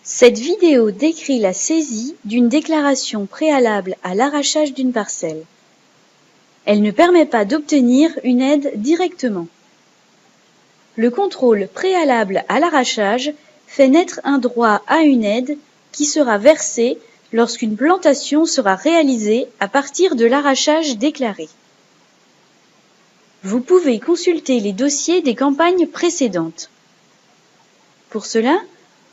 Cette vidéo décrit la saisie d'une déclaration préalable à l'arrachage d'une parcelle. Elle ne permet pas d'obtenir une aide directement. Le contrôle préalable à l'arrachage fait naître un droit à une aide qui sera versée lorsqu'une plantation sera réalisée à partir de l'arrachage déclaré. Vous pouvez consulter les dossiers des campagnes précédentes. Pour cela,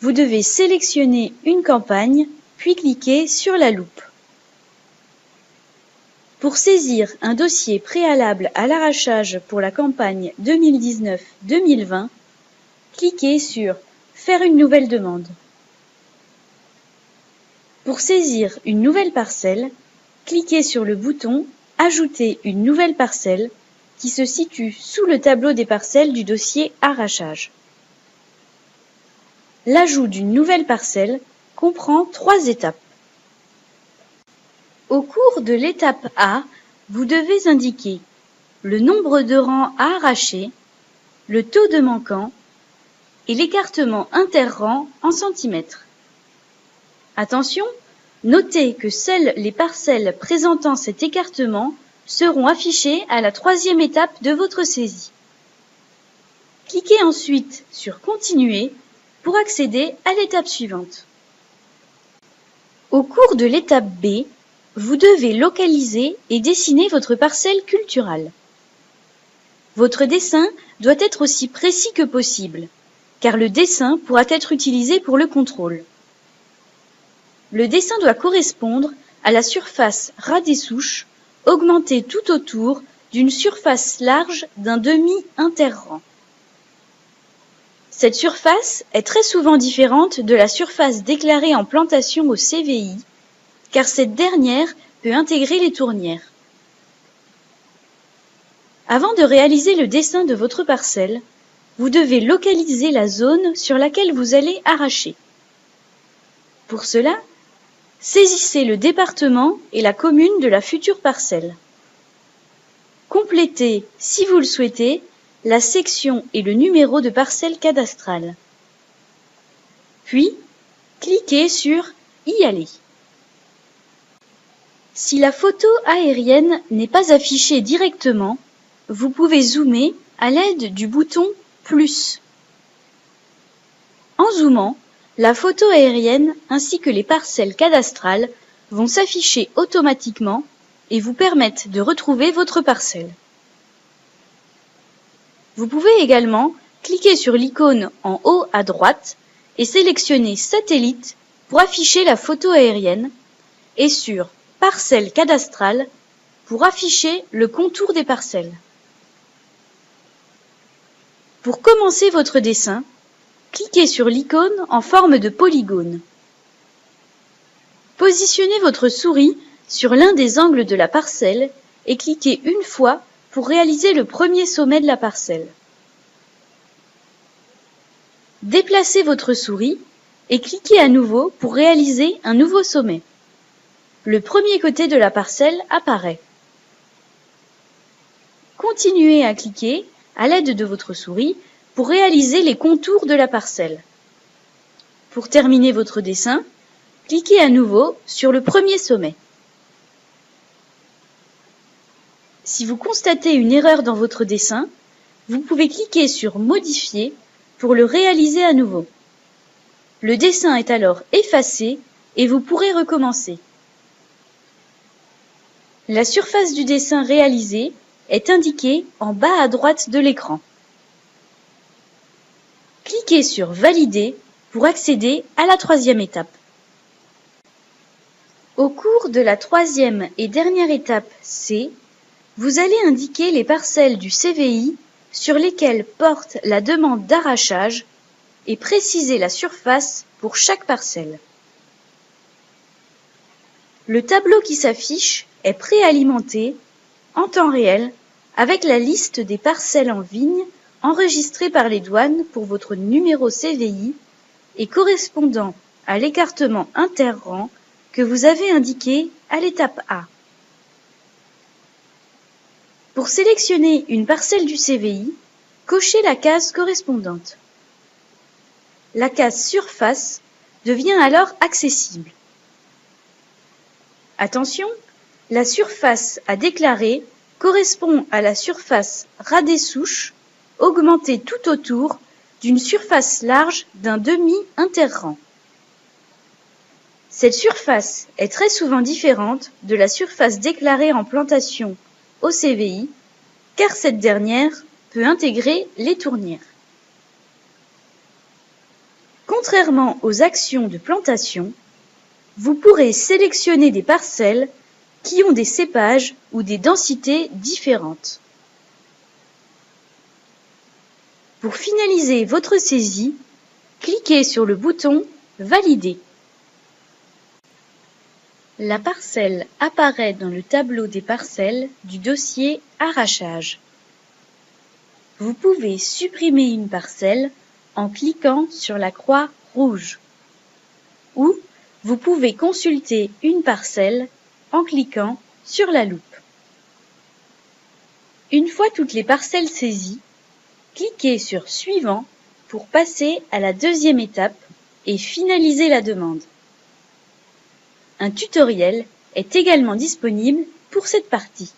vous devez sélectionner une campagne, puis cliquer sur la loupe. Pour saisir un dossier préalable à l'arrachage pour la campagne 2019-2020, cliquez sur « Faire une nouvelle demande ». Pour saisir une nouvelle parcelle, cliquez sur le bouton « Ajouter une nouvelle parcelle » qui se situe sous le tableau des parcelles du dossier arrachage. L'ajout d'une nouvelle parcelle comprend 3 étapes. Au cours de l'étape A, vous devez indiquer le nombre de rangs à arracher, le taux de manquant et l'écartement interrang en centimètres. Attention, notez que seules les parcelles présentant cet écartement seront affichées à la 3e étape de votre saisie. Cliquez ensuite sur « Continuer » pour accéder à l'étape suivante. Au cours de l'étape B, vous devez localiser et dessiner votre parcelle culturale. Votre dessin doit être aussi précis que possible, car le dessin pourra être utilisé pour le contrôle. Le dessin doit correspondre à la surface ras des souches, augmentée tout autour d'une surface large d'un demi-interrang. Cette surface est très souvent différente de la surface déclarée en plantation au CVI, car cette dernière peut intégrer les tournières. Avant de réaliser le dessin de votre parcelle, vous devez localiser la zone sur laquelle vous allez arracher. Pour cela, saisissez le département et la commune de la future parcelle. Complétez, si vous le souhaitez, la section et le numéro de parcelle cadastrale. Puis, cliquez sur « Y aller ». Si la photo aérienne n'est pas affichée directement, vous pouvez zoomer à l'aide du bouton « Plus ». En zoomant, la photo aérienne ainsi que les parcelles cadastrales vont s'afficher automatiquement et vous permettre de retrouver votre parcelle. Vous pouvez également cliquer sur l'icône en haut à droite et sélectionner « Satellite » pour afficher la photo aérienne et sur « Parcelle cadastrale » pour afficher le contour des parcelles. Pour commencer votre dessin, cliquez sur l'icône en forme de polygone. Positionnez votre souris sur l'un des angles de la parcelle et cliquez une fois pour réaliser le premier sommet de la parcelle. Déplacez votre souris et cliquez à nouveau pour réaliser un nouveau sommet. Le premier côté de la parcelle apparaît. Continuez à cliquer à l'aide de votre souris pour réaliser les contours de la parcelle. Pour terminer votre dessin, cliquez à nouveau sur le premier sommet. Si vous constatez une erreur dans votre dessin, vous pouvez cliquer sur « Modifier » pour le réaliser à nouveau. Le dessin est alors effacé et vous pourrez recommencer. La surface du dessin réalisé est indiquée en bas à droite de l'écran. Cliquez sur « Valider » pour accéder à la 3e étape. Au cours de la 3e et dernière étape C, vous allez indiquer les parcelles du CVI sur lesquelles porte la demande d'arrachage et préciser la surface pour chaque parcelle. Le tableau qui s'affiche est préalimenté en temps réel avec la liste des parcelles en vigne enregistrées par les douanes pour votre numéro CVI et correspondant à l'écartement interrang que vous avez indiqué à l'étape A. Pour sélectionner une parcelle du CVI, cochez la case correspondante. La case Surface devient alors accessible. Attention, la surface à déclarer correspond à la surface ras des souches augmentée tout autour d'une surface large d'un demi-interrang. Cette surface est très souvent différente de la surface déclarée en plantation au CVI, car cette dernière peut intégrer les tournières. Contrairement aux actions de plantation, vous pourrez sélectionner des parcelles qui ont des cépages ou des densités différentes. Pour finaliser votre saisie, cliquez sur le bouton « Valider ». La parcelle apparaît dans le tableau des parcelles du dossier Arrachage. Vous pouvez supprimer une parcelle en cliquant sur la croix rouge. Ou vous pouvez consulter une parcelle en cliquant sur la loupe. Une fois toutes les parcelles saisies, cliquez sur « Suivant » pour passer à la deuxième étape et finaliser la demande. Un tutoriel est également disponible pour cette partie.